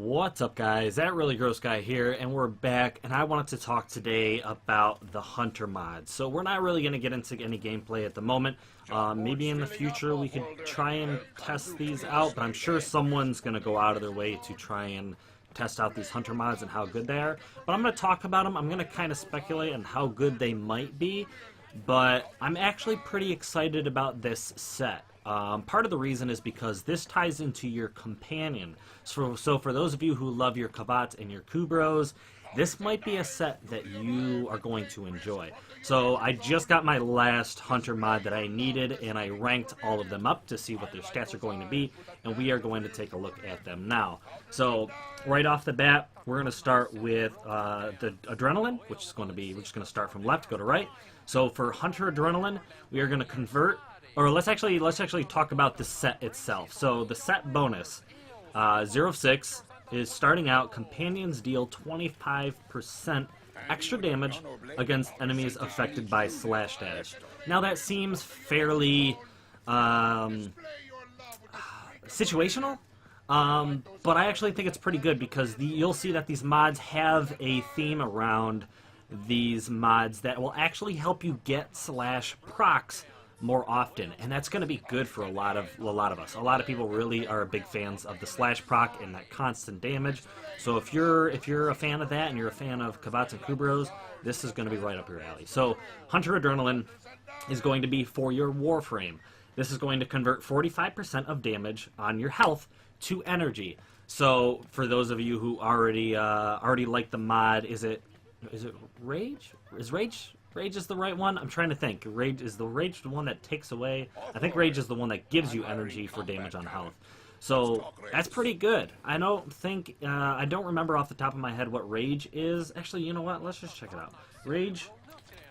What's up, guys? That Really Gross Guy here, and we're back, and I wanted to talk today about the Hunter mod. So we're not really going to get into any gameplay at the moment. Maybe in the future we could try and test these out, but I'm sure someone's going to go out of their way to try and test out these Hunter mods and how good they are. But I'm going to talk about them. I'm going to kind of speculate on how good they might be, but I'm actually pretty excited about this set. Part of the reason is because this ties into your companion. So for those of you who love your Kavats and your Kubros, this might be a set that you are going to enjoy. So I just got my last Hunter mod that I needed, and I ranked all of them up to see what their stats are going to be, and we are going to take a look at them now. So right off the bat, we're going to start with the Adrenaline, which is going to be, we're just going to start from left, go to right. So for Hunter Adrenaline, we are going to convert. Or let's actually talk about the set itself. So the set bonus, 0-6, is starting out. Companions deal 25% extra damage against enemies affected by slash dash. Now that seems fairly situational, but I actually think it's pretty good because you'll see that these mods have a theme around these mods that will actually help you get slash procs more often, and that's going to be good for a lot of us. A lot of people really are big fans of the slash proc and that constant damage. So if you're a fan of that and you're a fan of Kavats and Kubros, this is going to be right up your alley. So Hunter Adrenaline is going to be for your Warframe. This is going to convert 45% of damage on your health to energy. So for those of you who already like the mod, is it Rage? Is Rage is the right one? I'm trying to think. Is the Rage the one that takes away? I think Rage is the one that gives you energy for damage on health. So that's pretty good. I don't remember off the top of my head what Rage is. Actually, you know what? Let's just check it out. Rage.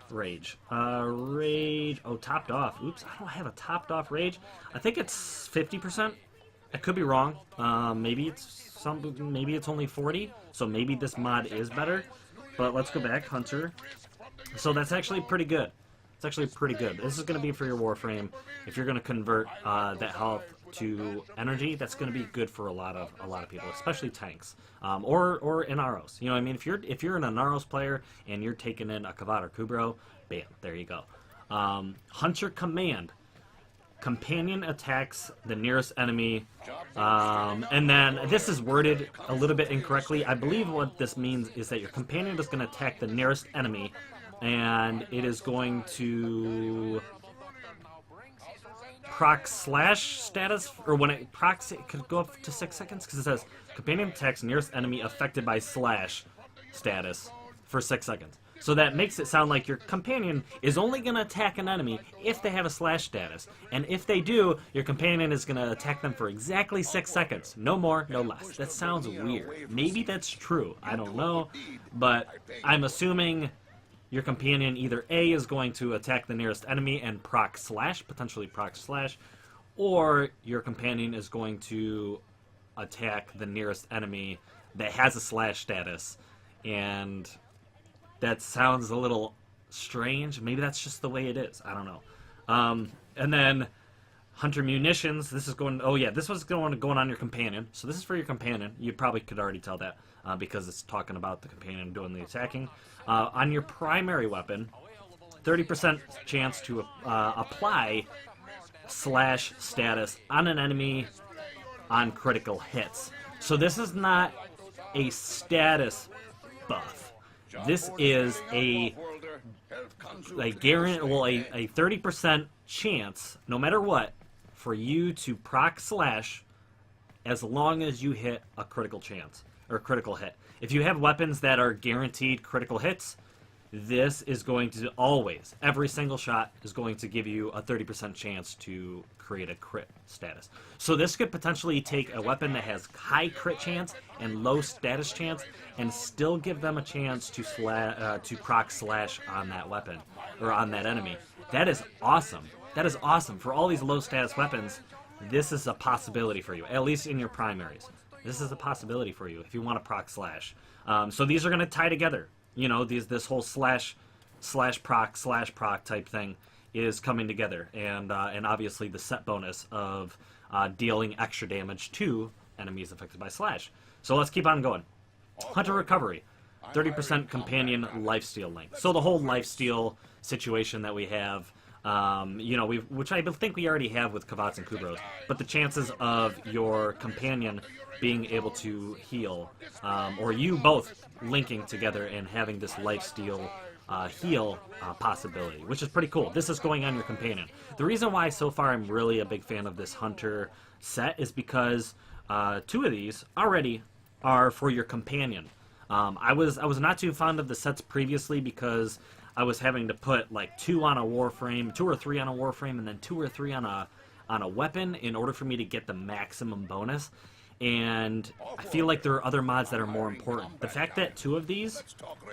Rage. Oh, topped off. Oops, I don't have a topped off Rage. I think it's 50%. I could be wrong. Maybe it's only 40. So maybe this mod is better. But let's go back. Hunter. So that's actually pretty good. It's actually pretty good. This is going to be for your Warframe. If you're going to convert that health to energy, that's going to be good for a lot of people, especially tanks or NROs. You know what I mean? If you're an NROs player and you're taking in a Kavat or Kubro, bam, there you go. Hunter Command. Companion attacks the nearest enemy, and then this is worded a little bit incorrectly. I believe what this means is that your companion is going to attack the nearest enemy, and it is going to proc slash status, or when it procs, it could go up to 6 seconds, because it says companion attacks nearest enemy affected by slash status for 6 seconds. So that makes it sound like your companion is only going to attack an enemy if they have a slash status. And if they do, your companion is going to attack them for exactly 6 seconds. No more, no less. That sounds weird. Maybe that's true. I don't know. But I'm assuming your companion either A is going to attack the nearest enemy and proc slash, potentially proc slash, or your companion is going to attack the nearest enemy that has a slash status. And that sounds a little strange. Maybe that's just the way it is. I don't know. And then Hunter Munitions. This is going. Oh yeah, this was going on your companion. So this is for your companion. You probably could already tell that because it's talking about the companion doing the attacking. On your primary weapon, 30% chance to apply slash status on an enemy on critical hits. So this is not a status buff. This is a 30% chance, no matter what, for you to proc slash as long as you hit a critical chance or critical hit. If you have weapons that are guaranteed critical hits, this is going to always, every single shot is going to give you a 30% chance to create a crit status. So this could potentially take a weapon that has high crit chance and low status chance and still give them a chance to proc slash on that weapon or on that enemy. That is awesome. That is awesome. For all these low status weapons, this is a possibility for you, at least in your primaries. This is a possibility for you if you want to proc slash. So these are going to tie together. You know, this whole slash proc type thing is coming together, and obviously the set bonus of dealing extra damage to enemies affected by slash. So let's keep on going. Hunter recovery, 30% companion lifesteal link. So the whole lifesteal situation that we have, you know, which I think we already have with Kavats and Kubros, but the chances of your companion being able to heal, or you both linking together and having this lifesteal heal possibility, which is pretty cool. This is going on your companion. The reason why so far I'm really a big fan of this Hunter set is because 2 of these already are for your companion. I was not too fond of the sets previously because I was having to put like 2 on a Warframe, 2 or 3 on a Warframe, and then 2 or 3 on a weapon in order for me to get the maximum bonus. And I feel like there are other mods that are more important. The fact that 2 of these,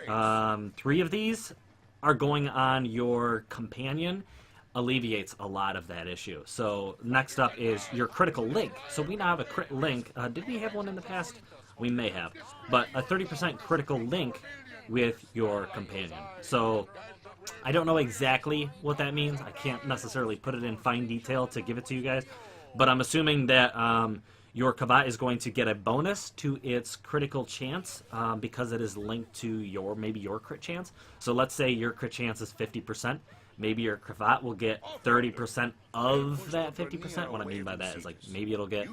3 of these are going on your companion alleviates a lot of that issue. So next up is your critical link. So we now have a crit link. Did we have one in the past? We may have. But a 30% critical link with your companion. So I don't know exactly what that means. I can't necessarily put it in fine detail to give it to you guys. But I'm assuming that your Kavat is going to get a bonus to its critical chance because it is linked to maybe your crit chance. So let's say your crit chance is 50%. Maybe your Kavat will get 30% of that 50%. What I mean by that is like maybe it'll get,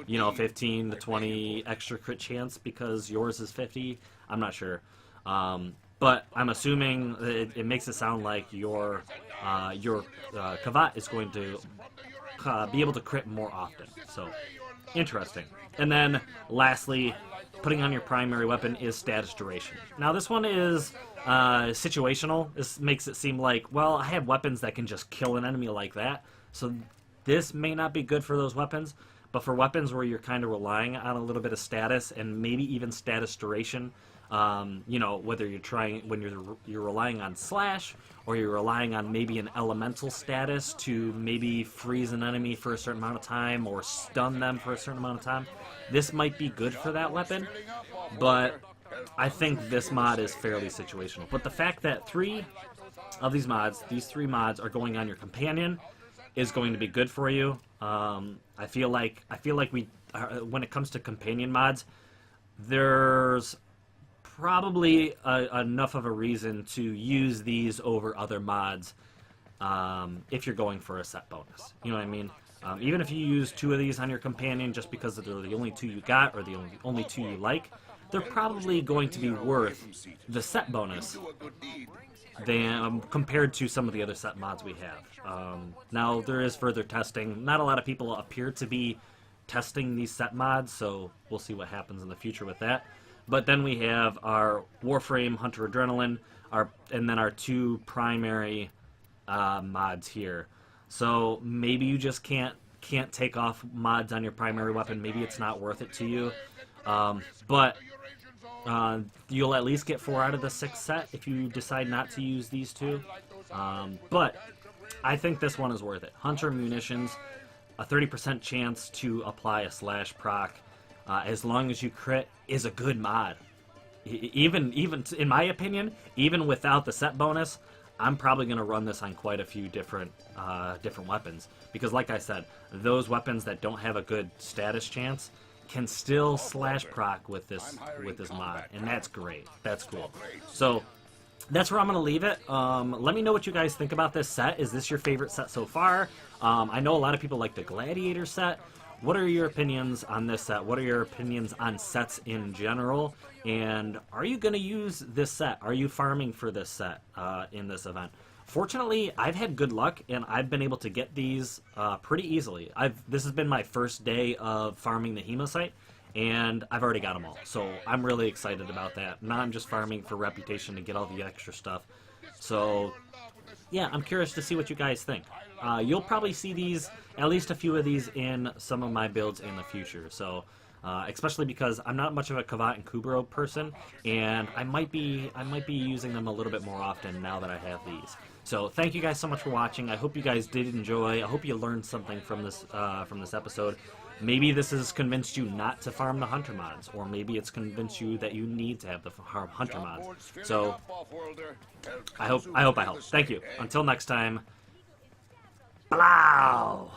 you know, 15 to 20 extra crit chance because yours is 50. I'm not sure. But I'm assuming it makes it sound like your Kavat is going to be able to crit more often. So interesting. And then lastly, putting on your primary weapon is status duration. Now this one is situational. This makes it seem like, well, I have weapons that can just kill an enemy like that, so this may not be good for those weapons. But for weapons where you're kind of relying on a little bit of status and maybe even status duration, you know, whether you're relying on slash or you're relying on maybe an elemental status to maybe freeze an enemy for a certain amount of time or stun them for a certain amount of time, this might be good for that weapon. But I think this mod is fairly situational. But the fact that 3 of these mods, these 3 mods, are going on your companion is going to be good for you. I feel like we, when it comes to companion mods, there's probably enough of a reason to use these over other mods if you're going for a set bonus. You know what I mean? Even if you use 2 of these on your companion just because they're the only 2 you got or the only 2 you like, they're probably going to be worth the set bonus than compared to some of the other set mods we have. Now, there is further testing. Not a lot of people appear to be testing these set mods, so we'll see what happens in the future with that. But then we have our Warframe, Hunter Adrenaline, and then our 2 primary mods here. So maybe you just can't take off mods on your primary weapon. Maybe it's not worth it to you. But you'll at least get 4 out of the 6 set if you decide not to use these 2. But I think this one is worth it. Hunter Munitions, a 30% chance to apply a slash proc as long as you crit is a good mod. Even in my opinion, even without the set bonus, I'm probably going to run this on quite a few different weapons because, like I said, those weapons that don't have a good status chance can still slash proc with this mod, and that's great. That's cool. So that's where I'm going to leave it. Let me know what you guys think about this set. Is this your favorite set so far? I know a lot of people like the Gladiator set. What are your opinions on this set? What are your opinions on sets in general? And are you going to use this set? Are you farming for this set in this event? Fortunately, I've had good luck, and I've been able to get these pretty easily. This has been my first day of farming the Hemosite, and I've already got them all. So I'm really excited about that. Now I'm just farming for reputation to get all the extra stuff. So yeah, I'm curious to see what you guys think. You'll probably see these, at least a few of these, in some of my builds in the future. So especially because I'm not much of a Kavat and Kubro person, and I might be using them a little bit more often now that I have these. So thank you guys so much for watching. I hope you guys did enjoy. I hope you learned something from this episode. Maybe this has convinced you not to farm the Hunter mods, or maybe it's convinced you that you need to have the Hunter mods. So I hope I helped. Thank you. Until next time. Blow!